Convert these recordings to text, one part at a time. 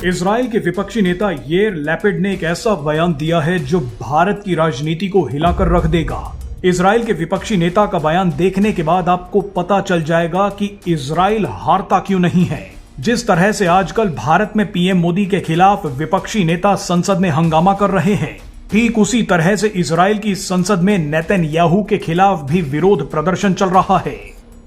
Israel के विपक्षी नेता याइर लैपिड ने एक ऐसा बयान दिया है जो भारत की राजनीति को हिलाकर रख देगा। इजराइल के विपक्षी नेता का बयान देखने के बाद आपको पता चल जाएगा कि इजराइल हारता क्यों नहीं है। जिस तरह से आजकल भारत में पीएम मोदी के खिलाफ विपक्षी नेता संसद में हंगामा कर रहे हैं, ठीक उसी तरह से इजराइल की संसद में नेतन्याहू के खिलाफ भी विरोध प्रदर्शन चल रहा है।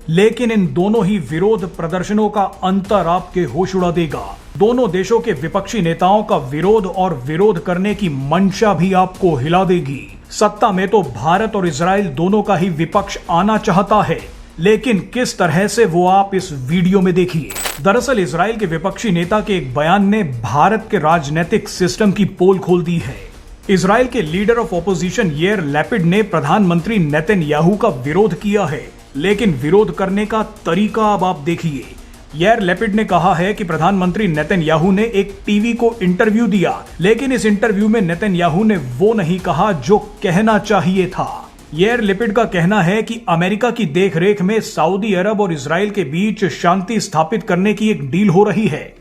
लेकिन इन दोनों ही विरोध प्रदर्शनों का अंतर आपके होश उड़ा देगा। दोनों देशों के विपक्षी नेताओं का विरोध और विरोध करने की मंशा भी आपको हिला देगी। सत्ता में तो भारत और इजराइल दोनों का ही विपक्ष आना चाहता है, लेकिन किस तरह से वो आप इस वीडियो में देखिए। दरअसल इजराइल के विपक्षी नेता के एक बयान ने भारत के राजनीतिक सिस्टम की पोल खोल दी है। इजराइल के leader of opposition Yair Lapid ने प्रधानमंत्री नेतन्याहू का विरोध किया है, लेकिन विरोध करने का तरीका अब आप देखिए। याइर लैपिड ने कहा है कि प्रधानमंत्री नेतन्याहू ने एक टीवी को इंटरव्यू दिया, लेकिन इस इंटरव्यू में नेतन्याहू ने वो नहीं कहा जो कहना चाहिए था। याइर लैपिड का कहना है कि अमेरिका की देखरेख में सऊदी अरब और इजराइल के बीच शांति स्थापित करने की एक डील हो रही है।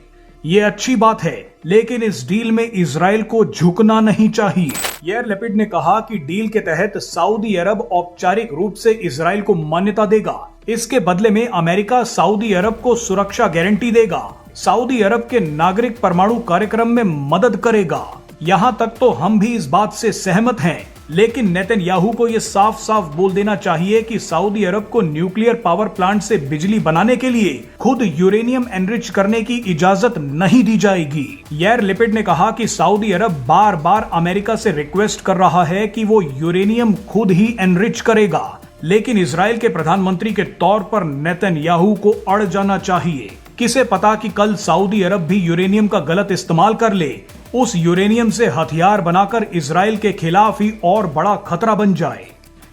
ये अच्छी बात है, लेकिन इस डील में इजराइल को झुकना नहीं चाहिए। याइर लैपिड ने कहा कि डील के तहत सऊदी अरब औपचारिक रूप से इजराइल को मान्यता देगा। इसके बदले में अमेरिका सऊदी अरब को सुरक्षा गारंटी देगा, सऊदी अरब के नागरिक परमाणु कार्यक्रम में मदद करेगा। यहाँ तक तो हम भी इस बात से सहमत हैं, लेकिन नेतन्याहू को यह साफ साफ बोल देना चाहिए कि सऊदी अरब को न्यूक्लियर पावर प्लांट से बिजली बनाने के लिए खुद यूरेनियम एनरिच करने की इजाजत नहीं दी जाएगी। याइर लैपिड ने कहा कि सऊदी अरब बार बार अमेरिका से रिक्वेस्ट कर रहा है कि वो यूरेनियम खुद ही एनरिच करेगा, लेकिन इजराइल के प्रधानमंत्री के तौर पर नेतन्याहू को अड़ जाना चाहिए। किसे पता कि कल सऊदी अरब भी यूरेनियम का गलत इस्तेमाल कर ले, उस यूरेनियम से हथियार बनाकर इजराइल के खिलाफ ही और बड़ा खतरा बन जाए।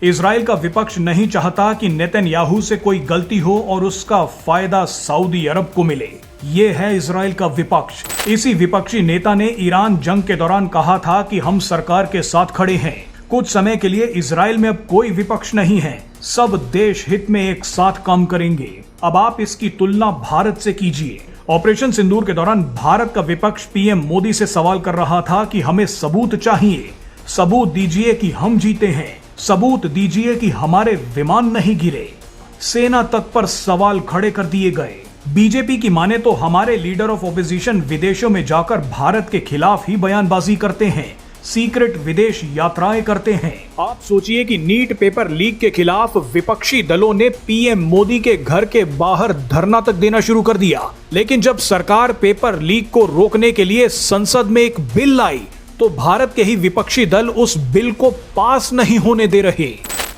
इजराइल का विपक्ष नहीं चाहता कि नेतन्याहू से कोई गलती हो और उसका फायदा सऊदी अरब को मिले। ये है इजराइल का विपक्ष। इसी विपक्षी नेता ने ईरान जंग के दौरान कहा था कि हम सरकार के साथ खड़े हैं। कुछ समय के लिए इजराइल में अब कोई विपक्ष नहीं है, सब देश हित में एक साथ काम करेंगे। अब आप इसकी तुलना भारत से कीजिए। ऑपरेशन सिंदूर के दौरान भारत का विपक्ष पीएम मोदी से सवाल कर रहा था कि हमें सबूत चाहिए, सबूत दीजिए कि हम जीते हैं, सबूत दीजिए कि हमारे विमान नहीं गिरे। सेना तक पर सवाल खड़े कर दिए गए। बीजेपी की माने तो हमारे लीडर ऑफ ऑपोजिशन विदेशों में जाकर भारत के खिलाफ ही बयानबाजी करते हैं, सीक्रेट विदेश यात्राएं करते हैं। आप सोचिए कि नीट पेपर लीक के खिलाफ विपक्षी दलों ने पीएम मोदी के घर के बाहर धरना तक देना शुरू कर दिया, लेकिन जब सरकार पेपर लीक को रोकने के लिए संसद में एक बिल लाई तो भारत के ही विपक्षी दल उस बिल को पास नहीं होने दे रहे।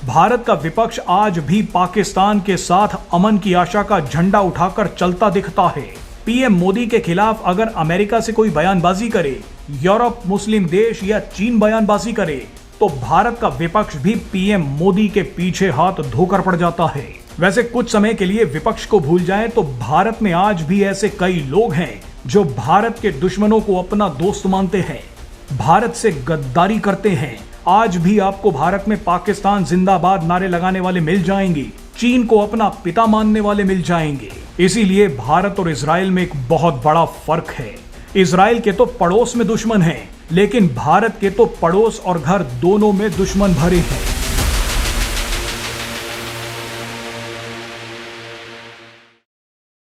भारत का विपक्ष आज भी पाकिस्तान के साथ अमन की आशा का झंडा उठाकर चलता दिखता है। पीएम मोदी के खिलाफ अगर अमेरिका से कोई बयानबाजी करे, यूरोप, मुस्लिम देश या चीन बयानबाजी करे, तो भारत का विपक्ष भी पीएम मोदी के पीछे हाथ धोकर पड़ जाता है। वैसे कुछ समय के लिए विपक्ष को भूल जाएं तो भारत में आज भी ऐसे कई लोग हैं जो भारत के दुश्मनों को अपना दोस्त मानते हैं, भारत से गद्दारी करते हैं। आज भी आपको भारत में पाकिस्तान जिंदाबाद नारे लगाने वाले मिल जाएंगे, चीन को अपना पिता मानने वाले मिल जाएंगे। इसीलिए भारत और इजराइल में एक बहुत बड़ा फर्क है। इजराइल के तो पड़ोस में दुश्मन हैं, लेकिन भारत के तो पड़ोस और घर दोनों में दुश्मन भरे हैं।